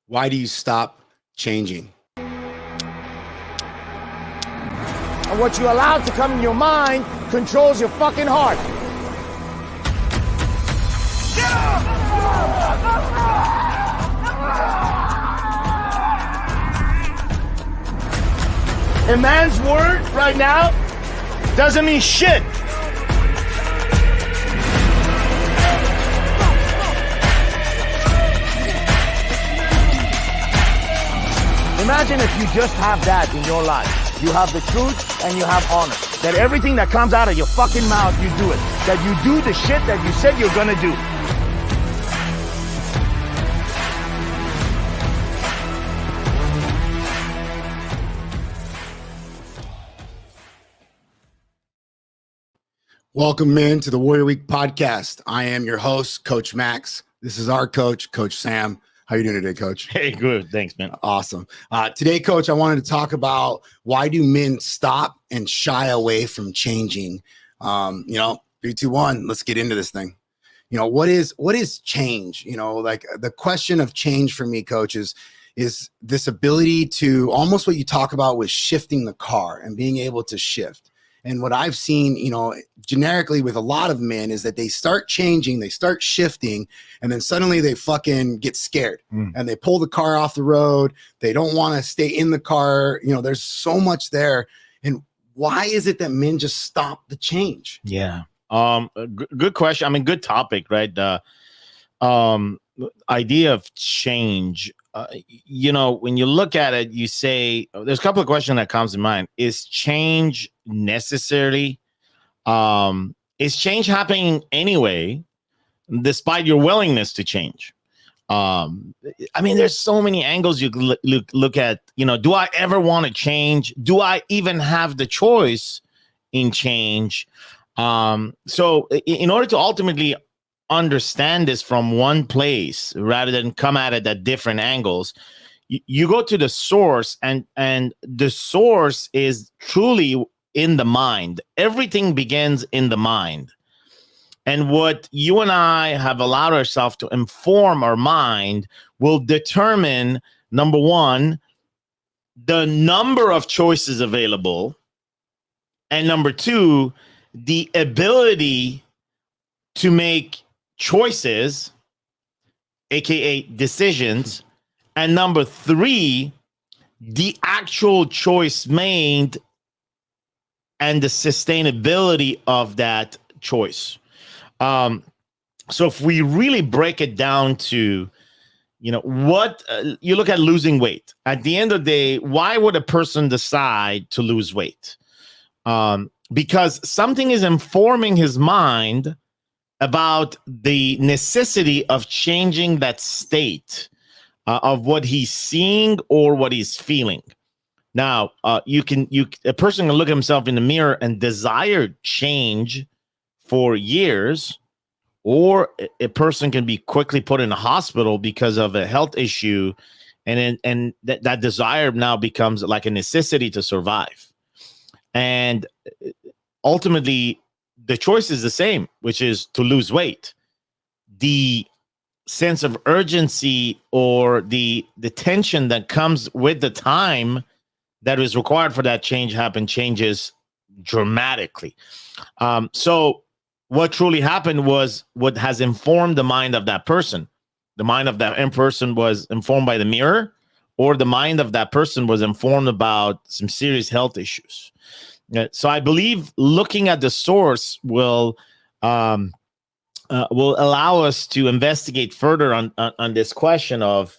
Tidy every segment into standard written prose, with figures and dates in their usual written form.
Why do you stop changing? And what you allow to come in your mind controls your fucking heart. A man's word right now doesn't mean shit. Imagine if you just have that in your life. You have the truth and you have honor. That everything that comes out of your fucking mouth, you do it. That you do the shit that you said you're gonna do. Welcome in to the Warrior Week podcast. I am your host, Coach Max. This is our coach, Coach Sam. How you doing today, Coach? Hey, good. Thanks, man. Awesome. Today, Coach, I wanted to talk about why do men stop and shy away from changing? 3, 2, 1, let's get into this thing. What is change? Like the question of change for me, Coach, is this ability to almost what you talk about with shifting the car and being able to shift. And what I've seen, generically with a lot of men is that they start changing, they start shifting, and then suddenly they fucking get scared and they pull the car off the road. They don't want to stay in the car. There's so much there. And why is it that men just stop the change? Yeah. Good question. I mean, good topic, right? The idea of change. When you look at it, you say there's a couple of questions that comes to mind. Is change necessary? Is change happening anyway, despite your willingness to change? There's so many angles you look at. Do I ever want to change? Do I even have the choice in change? So in order to ultimately understand this from one place rather than come at it at different angles, you go to the source, and the source is truly in the mind. Everything begins in the mind. And what you and I have allowed ourselves to inform our mind will determine, number one, the number of choices available, and number two, the ability to make choices, aka decisions, and number three, the actual choice made and the sustainability of that choice. So if we really break it down to, what you look at losing weight. At the end of the day, why would a person decide to lose weight? Because something is informing his mind about the necessity of changing that state of what he's seeing or what he's feeling. Now, a person can look at himself in the mirror and desire change for years, or a person can be quickly put in a hospital because of a health issue, and that desire now becomes like a necessity to survive. And ultimately, the choice is the same, which is to lose weight. The sense of urgency or the tension that comes with the time that is required for that change changes dramatically. So what truly happened was what has informed the mind of that person. The mind of that person was informed by the mirror, or the mind of that person was informed about some serious health issues. So I believe looking at the source will allow us to investigate further on this question of,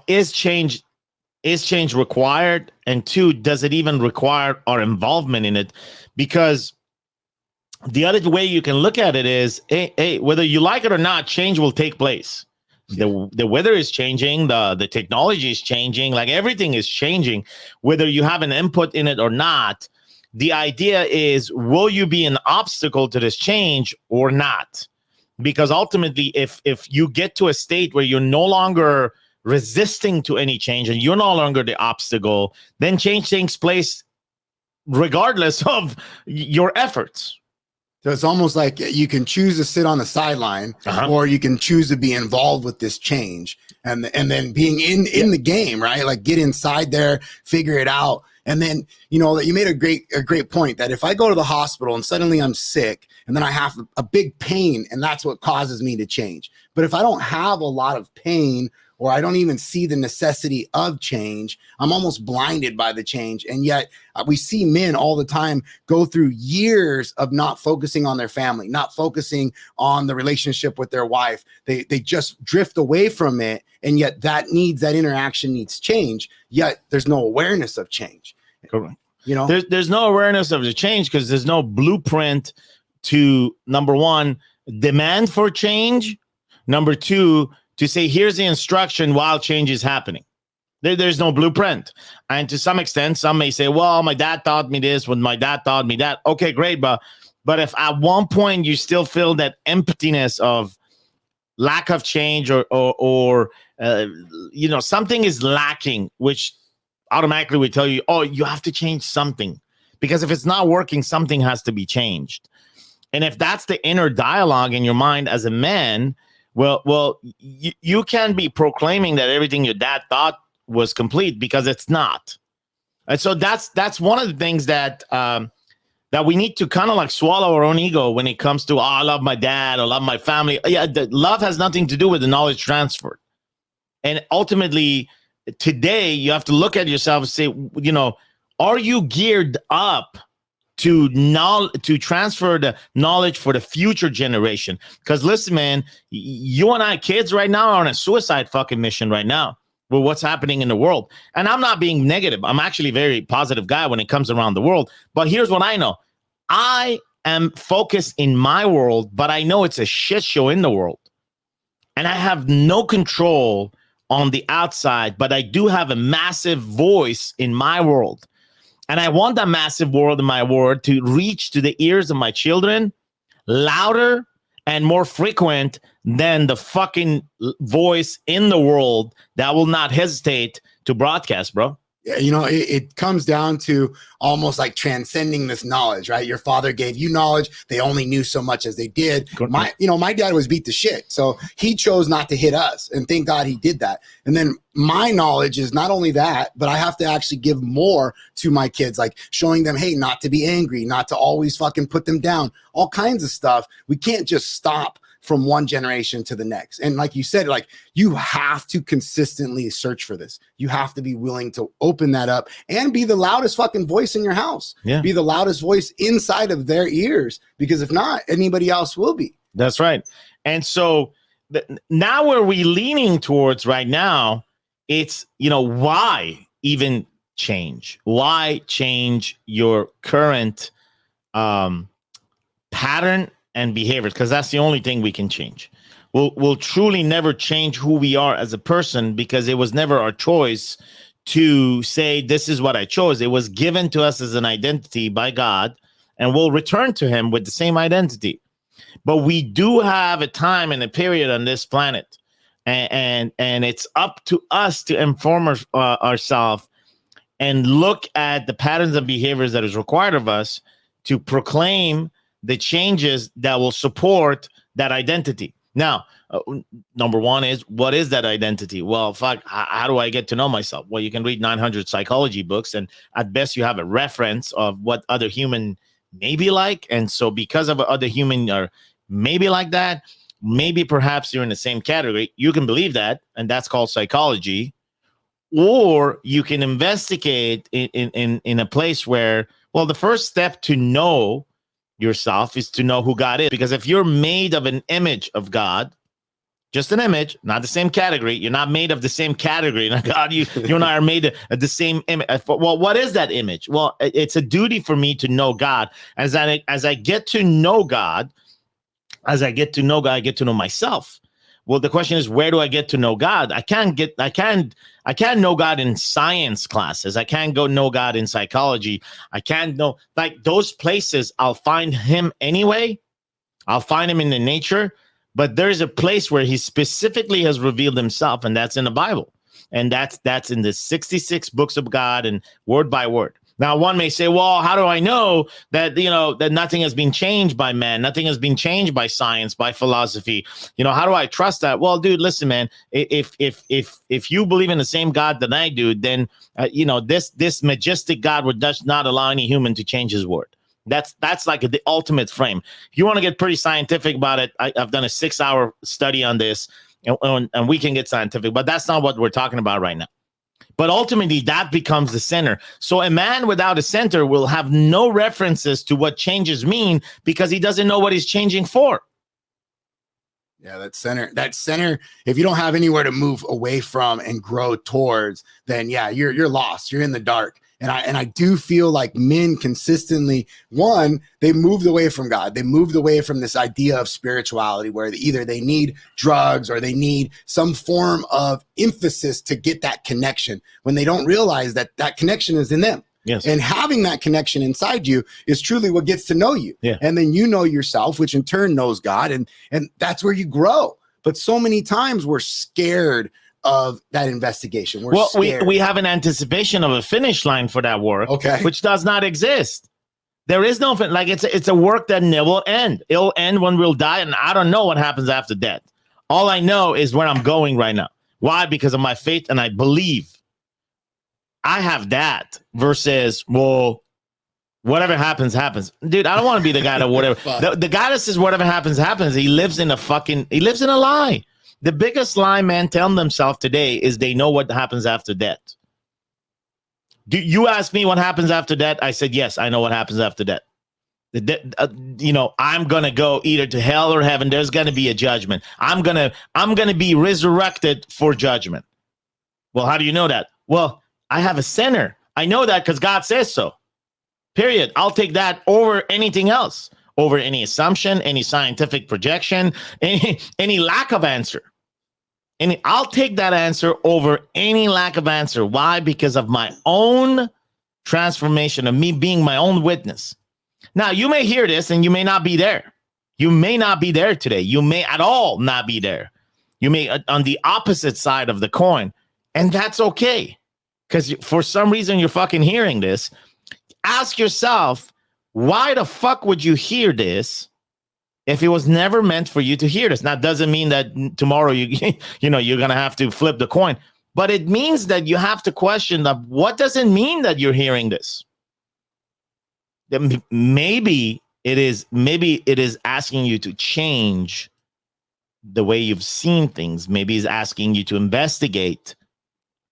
is change required? And two, does it even require our involvement in it? Because the other way you can look at it is, hey, whether you like it or not, change will take place. The weather is changing, the technology is changing, like everything is changing, whether you have an input in it or not. The idea is, will you be an obstacle to this change or not? Because ultimately, if you get to a state where you're no longer resisting to any change and you're no longer the obstacle, then change takes place regardless of your efforts. So it's almost like you can choose to sit on the sideline, or you can choose to be involved with this change, and then being in the game, right? Like get inside there, figure it out. And then, you know, that you made a great point that if I go to the hospital and suddenly I'm sick and then I have a big pain and that's what causes me to change. But if I don't have a lot of pain, or I don't even see the necessity of change, I'm almost blinded by the change. And yet we see men all the time go through years of not focusing on their family, not focusing on the relationship with their wife. They just drift away from it. And yet that interaction needs change. Yet there's no awareness of change. Correct. You know, there's no awareness of the change because there's no blueprint to, number one, demand for change. Number two, to say, here's the instruction while change is happening. There's no blueprint. And to some extent, some may say, well, my dad taught me this when my dad taught me that. Okay, great. But if at one point you still feel that emptiness of lack of change or you know, something is lacking, which automatically would tell you, oh, you have to change something. Because if it's not working, something has to be changed. And if that's the inner dialogue in your mind as a man, well, you can be proclaiming that everything your dad thought was complete because it's not. And so that's one of the things that that we need to kind of like swallow our own ego when it comes to, oh, I love my dad, I love my family. Yeah, the love has nothing to do with the knowledge transfer. And ultimately, today, you have to look at yourself and say, you know, are you geared up to transfer the knowledge for the future generation? Because listen, man, you and I kids right now are on a suicide fucking mission right now with what's happening in the world. And I'm not being negative. I'm actually a very positive guy when it comes around the world. But here's what I know. I am focused in my world, but I know it's a shit show in the world. And I have no control on the outside, but I do have a massive voice in my world. And I want that massive world in my world to reach to the ears of my children louder and more frequent than the fucking voice in the world that will not hesitate to broadcast, bro. Yeah, you know, it comes down to almost like transcending this knowledge, right? Your father gave you knowledge. They only knew so much as they did. My dad was beat to shit. So he chose not to hit us. And thank God he did that. And then my knowledge is not only that, but I have to actually give more to my kids, like showing them, hey, not to be angry, not to always fucking put them down, all kinds of stuff. We can't just stop from one generation to the next. And like you said, like you have to consistently search for this. You have to be willing to open that up and be the loudest fucking voice in your house. Yeah. Be the loudest voice inside of their ears, because if not, anybody else will be. That's right. And so now where we leaning towards right now, it's, you know, why even change? Why change your current pattern and behaviors? Because that's the only thing we can change. We'll truly never change who we are as a person, because it was never our choice to say, this is what I chose. It was given to us as an identity by God, and we'll return to him with the same identity. But we do have a time and a period on this planet, and it's up to us to inform ourselves and look at the patterns and behaviors that is required of us to proclaim the changes that will support that identity. Now, number one is, what is that identity? Well, fuck, how do I get to know myself? Well, you can read 900 psychology books, and at best you have a reference of what other human may be like. And so because of other human are maybe like that, maybe perhaps you're in the same category. You can believe that, and that's called psychology. Or you can investigate in a place where, well, the first step to know yourself is to know who God is. Because if you're made of an image of God, just an image, not the same category, you're not made of the same category. Now, God, you and I are made of the same image. Well, what is that image? Well, it's a duty for me to know God. As I get to know God, I get to know myself. Well, the question is, where do I get to know God? I can't know God in science classes. I can't go know God in psychology. I can't know, like, those places. I'll find him anyway. I'll find him in the nature, but there's a place where he specifically has revealed himself, and that's in the Bible. And that's in the 66 books of God, and word by word. Now, one may say, well, how do I know that, you know, that nothing has been changed by man? Nothing has been changed by science, by philosophy. You know, how do I trust that? Well, dude, listen, man, if you believe in the same God that I do, then, you know, this majestic God would just not allow any human to change his word. That's like the ultimate frame. If you want to get pretty scientific about it, I've done a 6-hour study on this, and we can get scientific, but that's not what we're talking about right now. But ultimately, that becomes the center. So a man without a center will have no references to what changes mean because he doesn't know what he's changing for. Yeah, that center, if you don't have anywhere to move away from and grow towards, then yeah, you're lost. You're in the dark. And I do feel like men consistently, one, they moved away from God. They moved away from this idea of spirituality where either they need drugs or they need some form of emphasis to get that connection when they don't realize that that connection is in them. Yes. And having that connection inside you is truly what gets to know you. Yeah. And then you know yourself, which in turn knows God. And that's where you grow. But so many times we're scared of that investigation. We have an anticipation of a finish line for that work, okay, which does not exist. There is no like it's a work that never end. It'll end when we'll die, and I don't know what happens after death. All I know is where I'm going right now. Why? Because of my faith, and I believe. I have that versus, well, whatever happens, happens. Dude, I don't want to be the guy that whatever. the guy that says whatever happens, happens. He lives in a lie. The biggest lie men tell themselves today is they know what happens after death. Do you ask me what happens after death? I said, yes, I know what happens after death. You know, I'm going to go either to hell or heaven. There's going to be a judgment. I'm going to be resurrected for judgment. Well, how do you know that? Well, I have a center. I know that because God says so. Period. I'll take that over anything else, over any assumption, any scientific projection, any lack of answer. I'll take that answer over any lack of answer. Why? Because of my own transformation, of me being my own witness. Now, you may hear this and you may not be there. You may not be there today. You may at all not be there. You may on the opposite side of the coin, and that's okay. Because for some reason you're fucking hearing this. Ask yourself, why the fuck would you hear this if it was never meant for you to hear this? Now, it doesn't mean that tomorrow you're going to have to flip the coin, but it means that you have to question that. What does it mean that you're hearing this? Maybe it is asking you to change the way you've seen things. Maybe it's asking you to investigate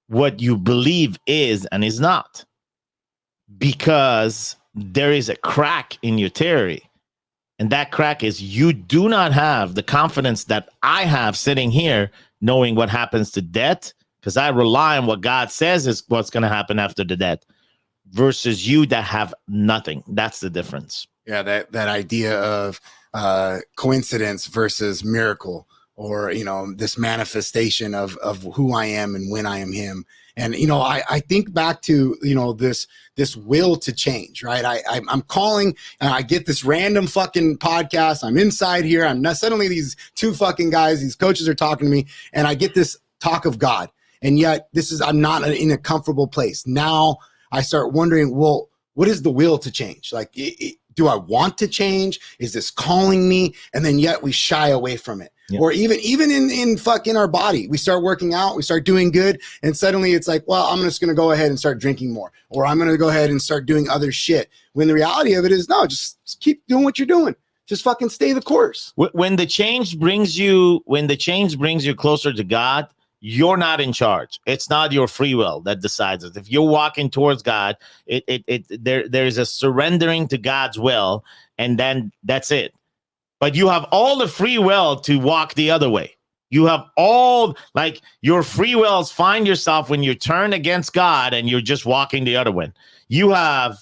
what you believe is and is not, because there is a crack in your theory, and that crack is you do not have the confidence that I have sitting here knowing what happens to death, because I rely on what God says is what's going to happen after the death, versus you that have nothing. That's the difference. Yeah, that idea of coincidence versus miracle, or, you know, this manifestation of who I am and when I am him. And, you know, I think back to, you know, this will to change, right? I'm calling and I get this random fucking podcast. I'm inside here. I'm not, suddenly these two fucking guys, these coaches are talking to me, and I get this talk of God. And yet I'm not in a comfortable place. Now I start wondering, well, what is the will to change? Like, do I want to change? Is this calling me? And then yet we shy away from it. Yeah. Or even in fucking our body, we start working out, we start doing good, and suddenly it's like, well, I'm just going to go ahead and start drinking more, or I'm going to go ahead and start doing other shit. When the reality of it is, no, just keep doing what you're doing. Just fucking stay the course. When the change brings you closer to God, you're not in charge. It's not your free will that decides it. If you're walking towards God, there's a surrendering to God's will, and then that's it. But you have all the free will to walk the other way. You have all, like, your free wills find yourself when you turn against God and you're just walking the other way. You have,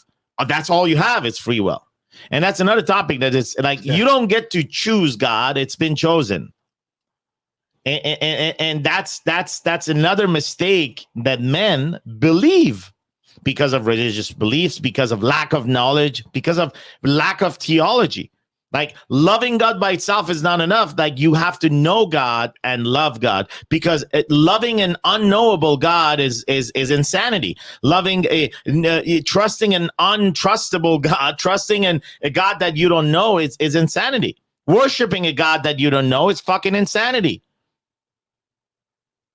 that's all you have is free will. And that's another topic that is like, you don't get to choose God. It's been chosen. And that's another mistake that men believe because of religious beliefs, because of lack of knowledge, because of lack of theology. Like loving God by itself is not enough. Like you have to know God and love God, because loving an unknowable God is insanity. Loving trusting an untrustable God, trusting in a God that you don't know is insanity. Worshiping a God that you don't know is fucking insanity.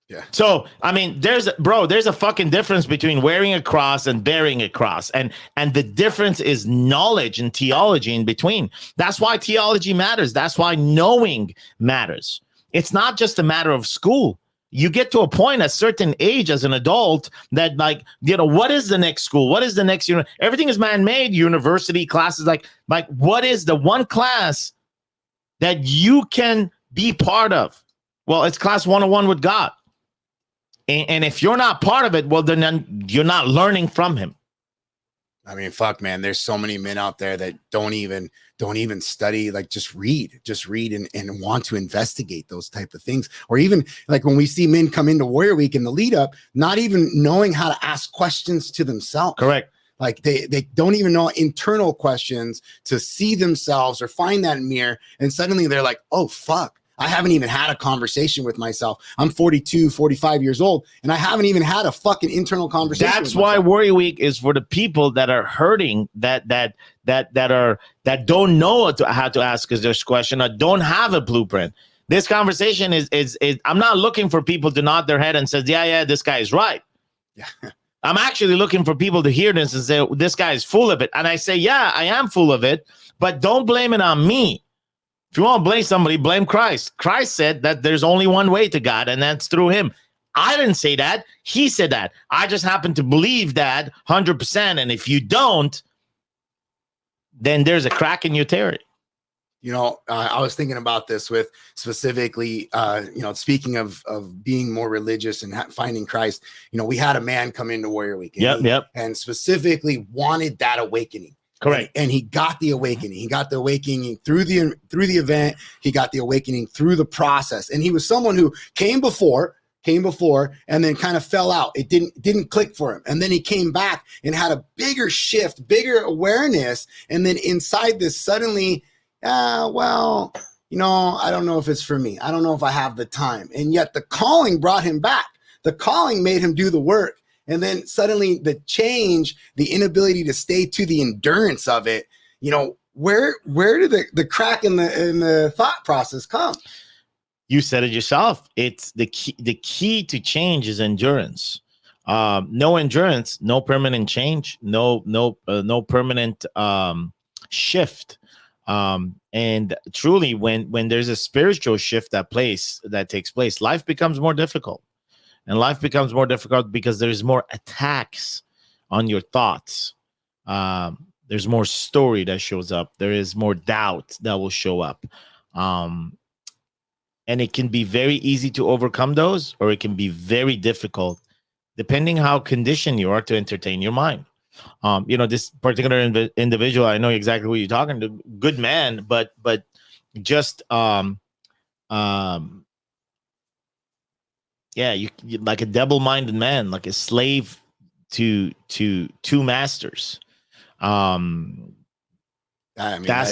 Yeah. So, I mean, there's a fucking difference between wearing a cross and bearing a cross. And the difference is knowledge and theology in between. That's why theology matters. That's why knowing matters. It's not just a matter of school. You get to a point at a certain age as an adult that, like, you know, what is the next school? What is the next everything is man-made, university classes. Like what is the one class that you can be part of? Well, it's class 101 with God. And if you're not part of it, well, then you're not learning from him. I mean, fuck, man, there's so many men out there that don't even study, like just read and want to investigate those type of things. Or even like when we see men come into Warrior Week in the lead up, not even knowing how to ask questions to themselves. Correct. Like they don't even know internal questions to see themselves or find that mirror. And suddenly they're like, oh, fuck. I haven't even had a conversation with myself. I'm 42, 45 years old, and I haven't even had a fucking internal conversation. That's why Warrior Week is for the people that are hurting, that don't know how to ask this question, or don't have a blueprint. This conversation is I'm not looking for people to nod their head and say, yeah, this guy is right. Yeah. I'm actually looking for people to hear this and say, this guy is full of it. And I say, yeah, I am full of it, but don't blame it on me. If you want to blame somebody, blame Christ. Christ said that there's only one way to God, and that's through him. I didn't say that. He said that. I just happen to believe that 100%. And if you don't, then there's a crack in your theory. You know, I was thinking about this with specifically, speaking of being more religious and finding Christ. You know, we had a man come into Warrior Week. And specifically wanted that awakening. Correct. And he got the awakening. He got the awakening through the event. He got the awakening through the process. And he was someone who came before and then kind of fell out. It didn't click for him. And then he came back and had a bigger shift, bigger awareness. And then inside this suddenly, I don't know if it's for me. I don't know if I have the time. And yet the calling brought him back. The calling made him do the work. And then suddenly the change, the inability to stay to the endurance of it, you know, where did the crack in the thought process come? You said it yourself. It's the key to change is endurance. No endurance, no permanent change, no permanent shift. And truly, when there's a spiritual shift that takes place, life becomes more difficult. And life becomes more difficult because there's more attacks on your thoughts. There's more story that shows up. There is more doubt that will show up. And it can be very easy to overcome those, or it can be very difficult, depending how conditioned you are to entertain your mind. This particular individual, I know exactly who you're talking to. Good man, but just you like a double-minded man, like a slave to two masters. That's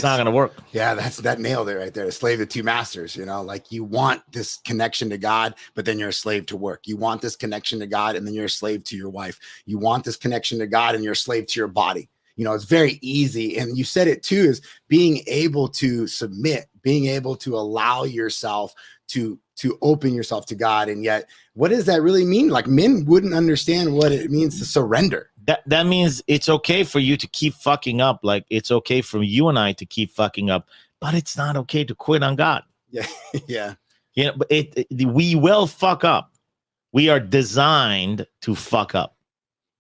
not going to work. Yeah, that nailed it right there. A slave to two masters, you know, like you want this connection to God, but then you're a slave to work. You want this connection to God, and then you're a slave to your wife. You want this connection to God, and you're a slave to your body. You know, it's very easy. And you said it too, is being able to submit, being able to allow yourself to open yourself to God. And yet, what does that really mean? Like, men wouldn't understand what it means to surrender. That means it's okay for you to keep fucking up. Like, it's okay for you and I to keep fucking up, but it's not okay to quit on God. Yeah. Yeah. You know, but we will fuck up. We are designed to fuck up.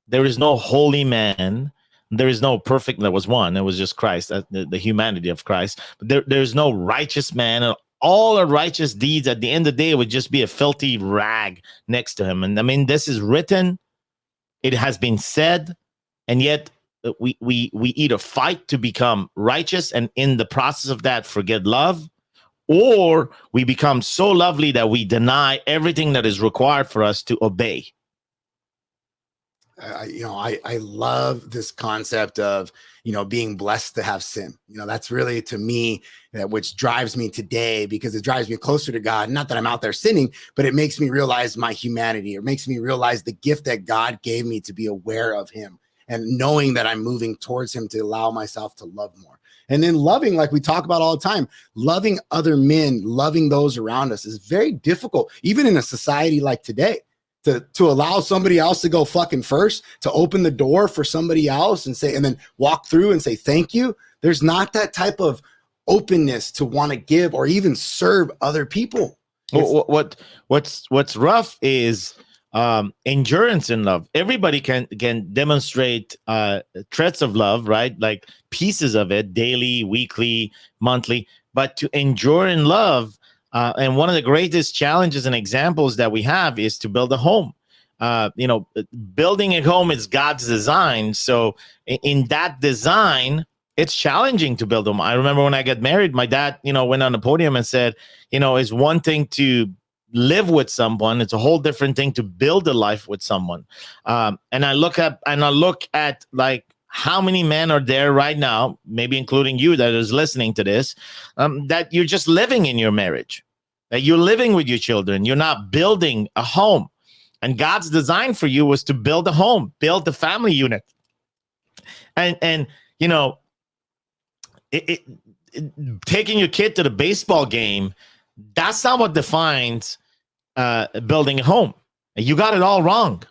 There is no holy man. There is no perfect. There was one. It was just Christ, the humanity of Christ. But there's no righteous man. All our righteous deeds at the end of the day would just be a filthy rag next to him. And I mean, this is written. It has been said. And yet we either fight to become righteous, and in the process of that forget love, or we become so lovely that we deny everything that is required for us to obey. I love this concept of, being blessed to have sin. That's really, to me, which drives me today, because it drives me closer to God. Not that I'm out there sinning, but it makes me realize my humanity. It makes me realize the gift that God gave me to be aware of him, and knowing that I'm moving towards him to allow myself to love more. And then loving, like we talk about all the time, loving other men, loving those around us is very difficult, even in a society like today. To allow somebody else to go fucking first, to open the door for somebody else and then walk through and say thank you. There's not that type of openness to want to give or even serve other people. What's rough is endurance in love. Everybody can demonstrate threads of love, right? Like pieces of it, daily, weekly, monthly. But to endure in love, and one of the greatest challenges and examples that we have is to build a home. Building a home is God's design. So in that design, it's challenging to build a home. I remember when I got married, my dad, went on the podium and said, it's one thing to live with someone. It's a whole different thing to build a life with someone. And I look at like, how many men are there right now, maybe including you that is listening to this, that you're just living in your marriage, that you're living with your children. You're not building a home. And God's design for you was to build a home, build the family unit. And taking your kid to the baseball game, that's not what defines building a home. You got it all wrong.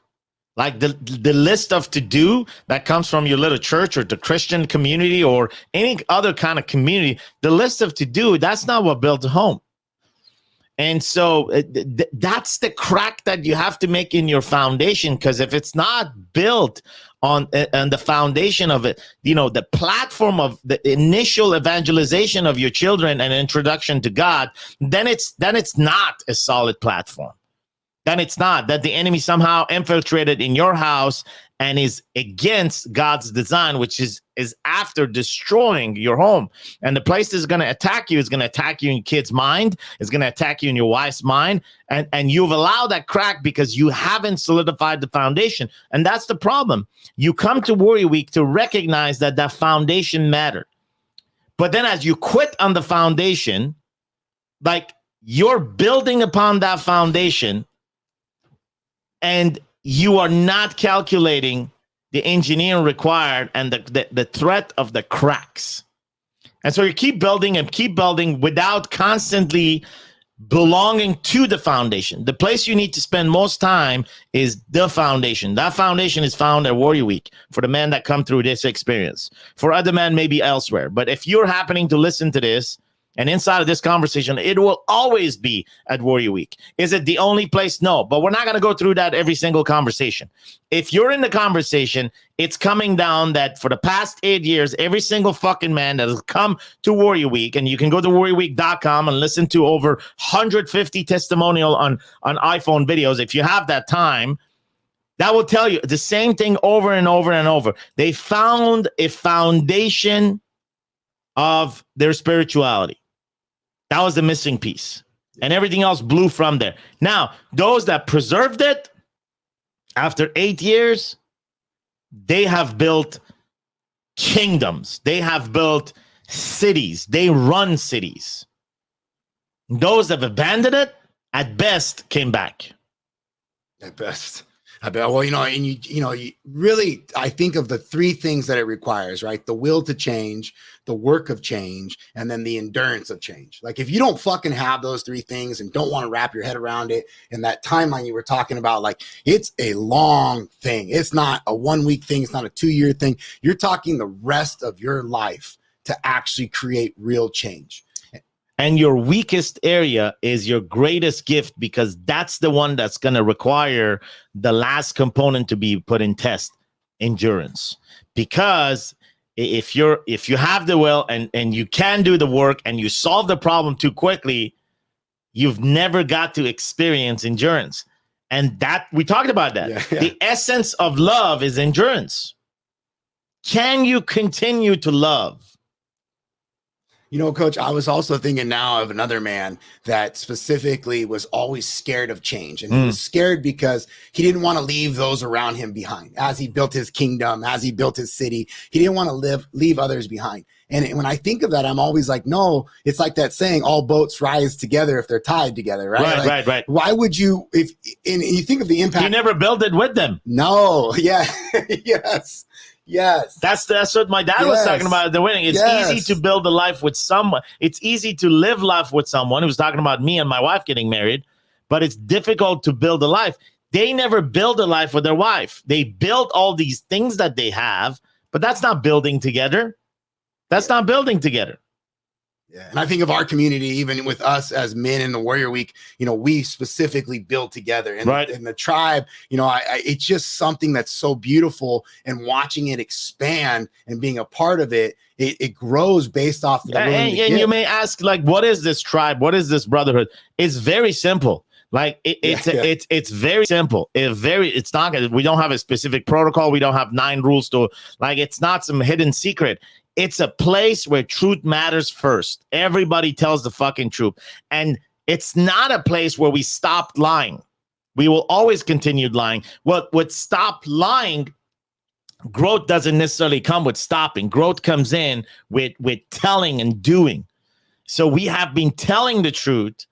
Like the list of to-do that comes from your little church or the Christian community or any other kind of community, the list of to-do, that's not what builds a home. And so that's the crack that you have to make in your foundation, because if it's not built on the foundation of it, the platform of the initial evangelization of your children and introduction to God, then it's not a solid platform. Then it's not that the enemy somehow infiltrated in your house and is against God's design, which is after destroying your home. And the place is going to attack you is going to attack you in your kid's mind. It's going to attack you in your wife's mind. And you've allowed that crack because you haven't solidified the foundation. And that's the problem. You come to Warrior Week to recognize that foundation mattered. But then as you quit on the foundation, like you're building upon that foundation, and you are not calculating the engineering required and the threat of the cracks. And so you keep building without constantly belonging to the foundation. The place you need to spend most time is the foundation. That foundation is found at Warrior Week for the men that come through this experience. For other men, maybe elsewhere. But if you're happening to listen to this, and inside of this conversation, it will always be at Warrior Week. Is it the only place? No, but we're not going to go through that every single conversation. If you're in the conversation, it's coming down that for the past 8 years, every single fucking man that has come to Warrior Week, and you can go to warriorweek.com and listen to over 150 testimonial on iPhone videos. If you have that time, that will tell you the same thing over and over and over. They found a foundation of their spirituality. That was the missing piece. And everything else blew from there. Now, those that preserved it, after 8 years, they have built kingdoms. They have built cities. They run cities. Those that have abandoned it, at best, came back. At best. I bet. Well, and you really, I think of the three things that it requires, right? The will to change, the work of change, and then the endurance of change. Like if you don't fucking have those three things and don't want to wrap your head around it, and that timeline you were talking about, like it's a long thing. It's not a 1 week thing. It's not a 2 year thing. You're talking the rest of your life to actually create real change. And your weakest area is your greatest gift, because that's the one that's going to require the last component to be put in test, endurance. Because if you have the will and you can do the work and you solve the problem too quickly, you've never got to experience endurance. And that we talked about that. Yeah. The essence of love is endurance. Can you continue to love? You know, Coach, I was also thinking now of another man that specifically was always scared of change. And he was scared because he didn't want to leave those around him behind. As he built his kingdom, as he built his city, he didn't want to leave others behind. And when I think of that, I'm always like, no, it's like that saying, all boats rise together if they're tied together, right? Right. Why would you, and you think of the impact. You never built it with them. No, yeah, yes. Yes. That's what my dad was talking about at the wedding. It's easy to build a life with someone. It's easy to live life with someone. He was talking about me and my wife getting married, but it's difficult to build a life. They never build a life with their wife. They built all these things that they have, but that's not building together. That's not building together. Yeah. And I think of our community, even with us as men in the Warrior Week, you know, we specifically build together. And, and the tribe, you know, it's just something that's so beautiful, and watching it expand and being a part of it, it grows based off of the and you may ask, like, what is this tribe? What is this brotherhood? It's very simple. Like it's very simple. It's not, we don't have a specific protocol. We don't have 9 rules to, like, it's not some hidden secret. It's a place where truth matters first. Everybody tells the fucking truth. And it's not a place where we stopped lying. We will always continue lying. What stop lying, growth doesn't necessarily come with stopping. Growth comes in with telling and doing. So we have been telling the truth,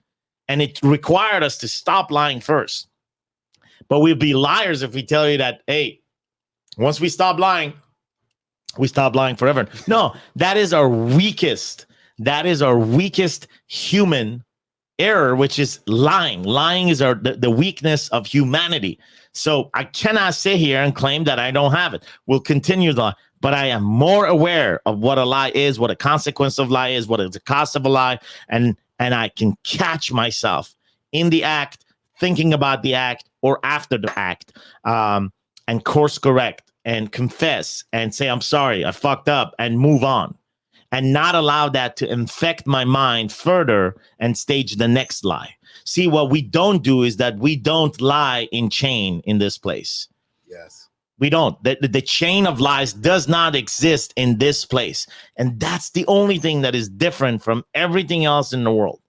and it required us to stop lying first. But we'd be liars if we tell you that, hey, once we stop lying, we stop lying forever. No, that is our weakest. That is our weakest human error, which is lying. Lying is the weakness of humanity. So I cannot sit here and claim that I don't have it. We'll continue to lie, but I am more aware of what a lie is, what a consequence of lie is, what is the cost of a lie, and I can catch myself in the act, thinking about the act, or after the act, and course correct, and confess and say, I'm sorry, I fucked up, and move on, and not allow that to infect my mind further and stage the next lie. See, what we don't do is that we don't lie in chain in this place. Yes. We don't. The chain of lies does not exist in this place. And that's the only thing that is different from everything else in the world.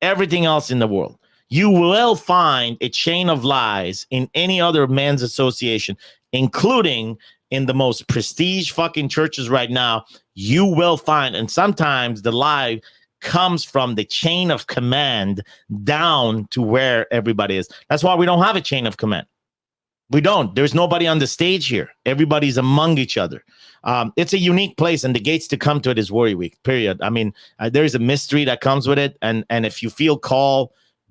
Everything else in the world. You will find a chain of lies in any other men's association, including in the most prestige fucking churches right now. You will find, and sometimes the lie comes from the chain of command down to where everybody is. That's why we don't have a chain of command. We don't. There's nobody on the stage here. Everybody's among each other. It's a unique place, and the gates to come to it is Warrior Week, period. I mean, there's a mystery that comes with it, and if you feel called,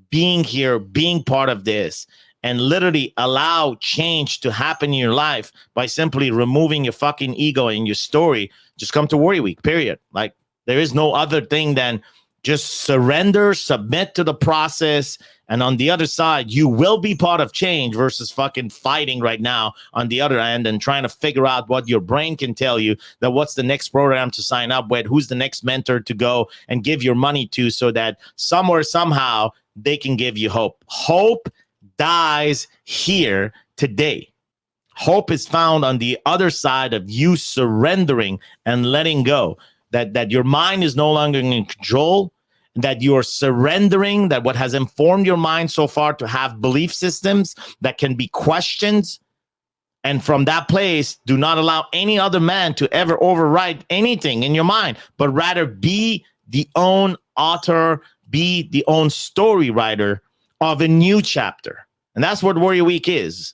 being here, being part of this, and literally allow change to happen in your life by simply removing your fucking ego and your story, just come to Warrior Week, period. Like, there is no other thing than just surrender, submit to the process, and on the other side, you will be part of change versus fucking fighting right now on the other end and trying to figure out what your brain can tell you, that what's the next program to sign up with, who's the next mentor to go and give your money to, so that somewhere, somehow, they can give you hope. Hope dies here today. Hope is found on the other side of you surrendering and letting go. That your mind is no longer in control, that you are surrendering, that what has informed your mind so far to have belief systems that can be questioned. And from that place, do not allow any other man to ever overwrite anything in your mind, but rather be the own author, be the own story writer of a new chapter. And that's what Warrior Week is.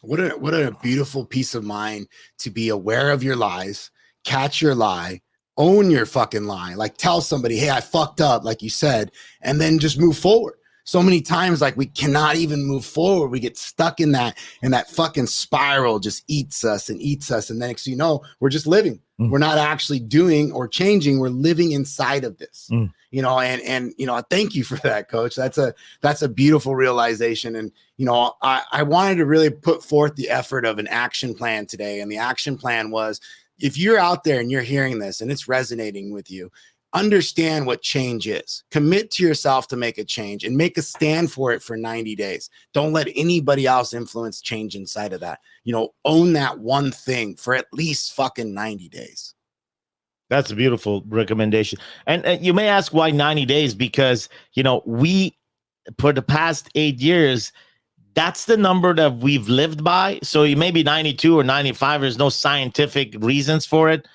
What a beautiful peace of mind to be aware of your lies, catch your lie, own your fucking lie, like tell somebody, hey, I fucked up, like you said, and then just move forward. So many times, like, we cannot even move forward. We get stuck in that, and that fucking spiral just eats us. And then next you know, we're just living. We're not actually doing or changing. We're living inside of this, you know, and, you know, thank you for that, Coach. That's a beautiful realization. And, you know, I wanted to really put forth the effort of an action plan today. And the action plan was, if you're out there and you're hearing this and it's resonating with you, understand what change is. Commit to yourself to make a change and make a stand for it for 90 days. Don't let anybody else influence change inside of that. You know, own that one thing for at least fucking 90 days. That's a beautiful recommendation. And you may ask why 90 days, because, we, for the past 8 years, that's the number that we've lived by. So you may be 92 or 95. There's no scientific reasons for it.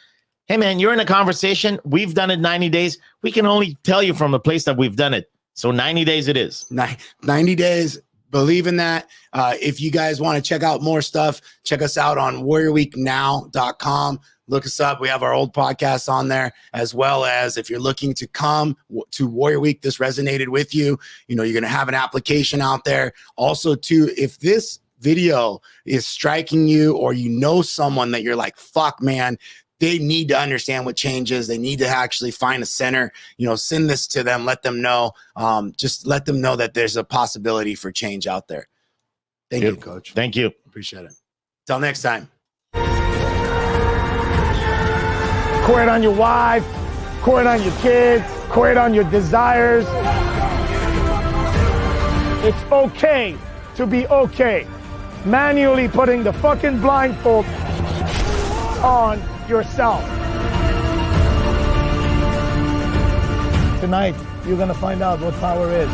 Hey, man, you're in a conversation. We've done it 90 days. We can only tell you from a place that we've done it. So 90 days it is. 90 days. Believe in that. If you guys want to check out more stuff, check us out on warriorweeknow.com. Look us up. We have our old podcasts on there, as well as if you're looking to come to Warrior Week, this resonated with you, you're going to have an application out there. Also, too, if this video is striking you, or someone that you're like, fuck, man, they need to understand what change is. They need to actually find a center, send this to them, let them know, just let them know that there's a possibility for change out there. Thank you, Coach. Thank you. Appreciate it. Till next time. Quit on your wife, quit on your kids, quit on your desires. It's okay to be okay. Manually putting the fucking blindfold on yourself. Tonight, you're gonna find out what power is.